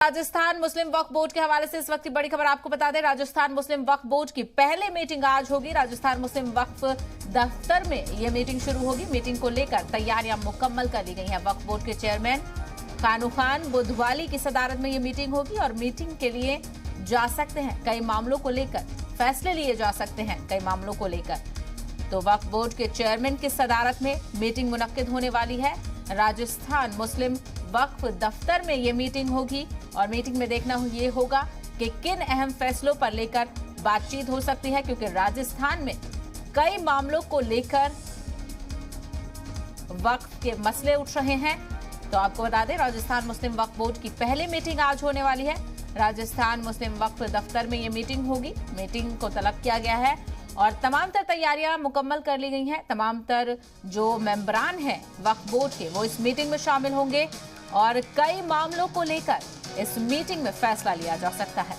राजस्थान मुस्लिम वक्फ board के हवाले से इस वक्त की बड़ी खबर आपको बता दें। राजस्थान मुस्लिम वक्फ बोर्ड की पहली मीटिंग आज होगी। राजस्थान मुस्लिम वक्फ दफ्तर में यह मीटिंग शुरू होगी। मीटिंग को लेकर तैयारियां मुकम्मल कर ली गई हैं। वक्फ बोर्ड के चेयरमैन कानू खान बुधवाली की सदारत में यह मीटिंग होगी और मीटिंग के लिए जा सकते हैं कई मामलों को लेकर, फैसले लिए जा सकते हैं कई मामलों को लेकर। तो वक्फ बोर्ड के चेयरमैन की सदारत में मीटिंग मुनक्किद होने वाली है। राजस्थान मुस्लिम वक्फ दफ्तर में ये मीटिंग होगी और मीटिंग में देखना ये होगा कि किन अहम फैसलों पर लेकर बातचीत हो सकती है, क्योंकि राजस्थान में कई मामलों को लेकर वक्फ के मसले उठ रहे हैं। तो आपको बता दें, राजस्थान मुस्लिम वक्फ बोर्ड की पहली मीटिंग आज होने वाली है। राजस्थान मुस्लिम वक्फ दफ्तर में ये मीटिंग होगी। मीटिंग को तलब किया गया है और तमाम तर तैयारियां मुकम्मल कर ली गई हैं। तमाम तर जो मेंबरान हैं वक्फ बोर्ड के, वो इस मीटिंग में शामिल होंगे और कई मामलों को लेकर इस मीटिंग में फैसला लिया जा सकता है।